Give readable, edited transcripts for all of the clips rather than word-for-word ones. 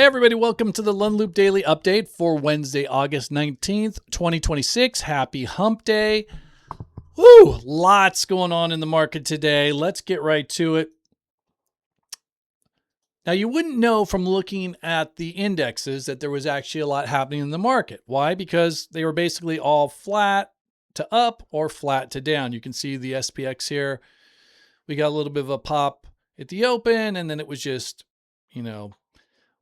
Hey everybody, welcome to the Lund Loop Daily Update for Wednesday, August 19th, 2026. Happy Hump Day. Woo! Lots going on in the market today. Let's get right to it. Now, you wouldn't know from looking at the indexes that there was actually a lot happening in the market. Why? Because they were basically all flat to up or flat to down. You can see the SPX here. We got a little bit of a pop at the open, and then it was just,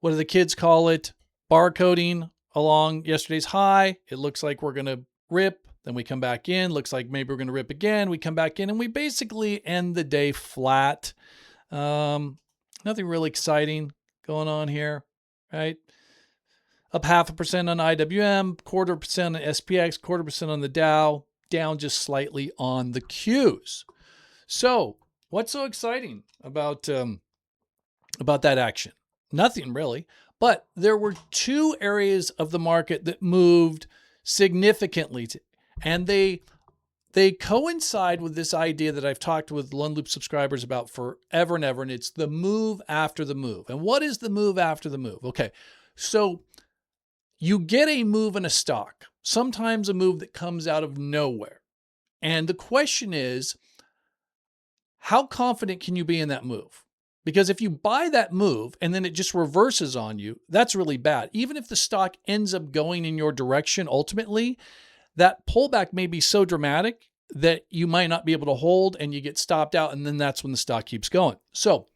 what do the kids call it? Barcoding along yesterday's high. It looks like we're going to rip. Then we come back in. Looks like maybe we're going to rip again. We come back in and we basically end the day flat. Nothing really exciting going on here, right? Up 0.5% on IWM, 0.25% on SPX, 0.25% on the Dow, down just slightly on the Qs. So what's so exciting about that action? Nothing really, but there were two areas of the market that moved significantly, and they coincide with this idea that I've talked with Lund Loop subscribers about forever and ever, and it's the move after the move. And what is the move after the move? Okay, so you get a move in a stock, sometimes a move that comes out of nowhere. And the question is, how confident can you be in that move? Because if you buy that move and then it just reverses on you, that's really bad. Even if the stock ends up going in your direction, ultimately, that pullback may be so dramatic that you might not be able to hold and you get stopped out, and then that's when the stock keeps going. So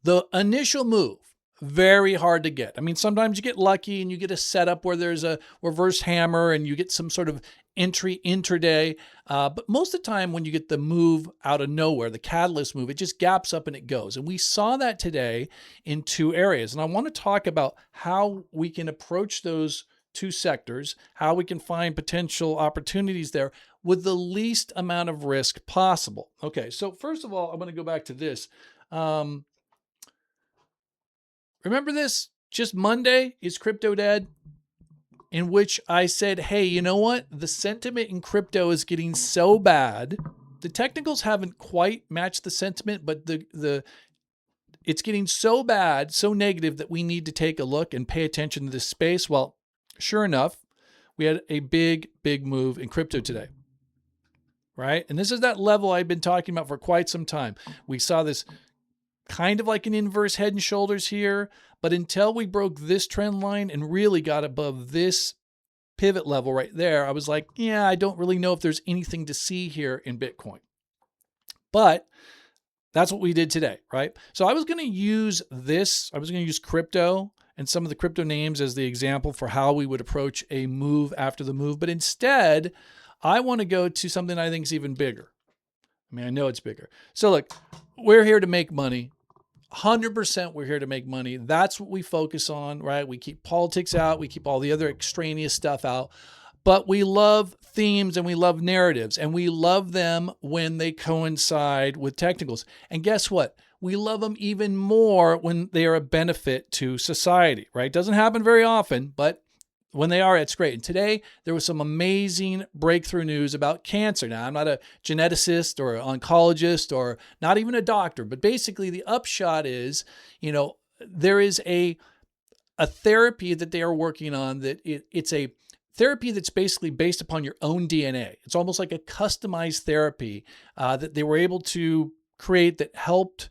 the initial move, very hard to get. I mean, sometimes you get lucky and you get a setup where there's a reverse hammer and you get some sort of entry intraday. But most of the time when you get the move out of nowhere, the catalyst move, it just gaps up and it goes. And we saw that today in two areas. And I want to talk about how we can approach those two sectors, how we can find potential opportunities there with the least amount of risk possible. Okay, so first of all, I'm going to go back to this. Remember this? Just Monday, is crypto dead? In which I said, hey, you know what? The sentiment in crypto is getting so bad. The technicals haven't quite matched the sentiment, but it's getting so bad, so negative that we need to take a look and pay attention to this space. Well, sure enough, we had a big, big move in crypto today, right? And this is that level I've been talking about for quite some time. We saw this kind of like an inverse head and shoulders here, but until we broke this trend line and really got above this pivot level right there, I was like, yeah, I don't really know if there's anything to see here in Bitcoin. But that's what we did today, right? So I was going to use this. I was going to use crypto and some of the crypto names as the example for how we would approach a move after the move. But instead, I want to go to something I think is even bigger. I mean, I know it's bigger. So look, we're here to make money. 100% we're here to make money. That's what we focus on, right? We keep politics out. We keep all the other extraneous stuff out. But we love themes and we love narratives, and we love them when they coincide with technicals. And guess what? We love them even more when they are a benefit to society, right? Doesn't happen very often, but when they are, it's great. And today, there was some amazing breakthrough news about cancer. Now, I'm not a geneticist or an oncologist or not even a doctor, but basically the upshot is, there is a therapy that they are working on that it's a therapy that's basically based upon your own DNA. It's almost like a customized therapy that they were able to create that helped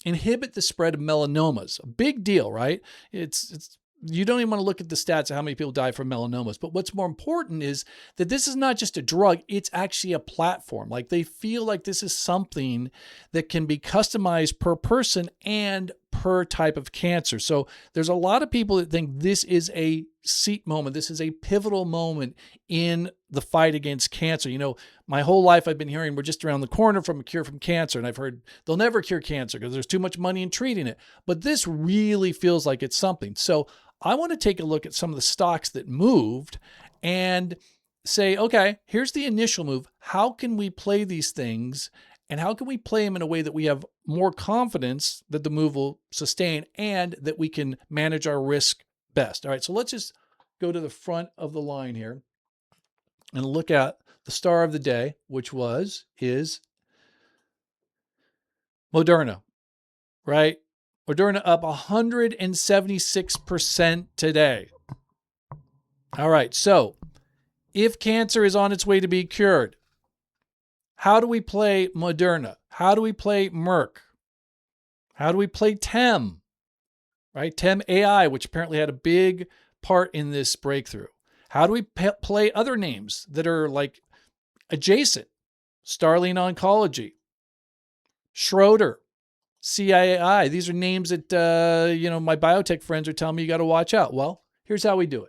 inhibit the spread of melanomas. A big deal, right? It's you don't even want to look at the stats of how many people die from melanomas. But what's more important is that this is not just a drug, it's actually a platform. Like, they feel like this is something that can be customized per person and per type of cancer. So there's a lot of people that think this is a seat moment. This is a pivotal moment in the fight against cancer. My whole life I've been hearing we're just around the corner from a cure from cancer. And I've heard they'll never cure cancer because there's too much money in treating it. But this really feels like it's something. So I want to take a look at some of the stocks that moved and say, okay, here's the initial move. How can we play these things? And how can we play them in a way that we have more confidence that the move will sustain and that we can manage our risk best? All right, so let's just go to the front of the line here and look at the star of the day, which is Moderna, right? Moderna up 176% today. All right, so if cancer is on its way to be cured, how do we play Moderna? How do we play Merck? How do we play Tem? Right? Tem AI, which apparently had a big part in this breakthrough. How do we play other names that are like adjacent? Starling Oncology, Schroeder, CIAI. These are names that, my biotech friends are telling me you got to watch out. Well, here's how we do it.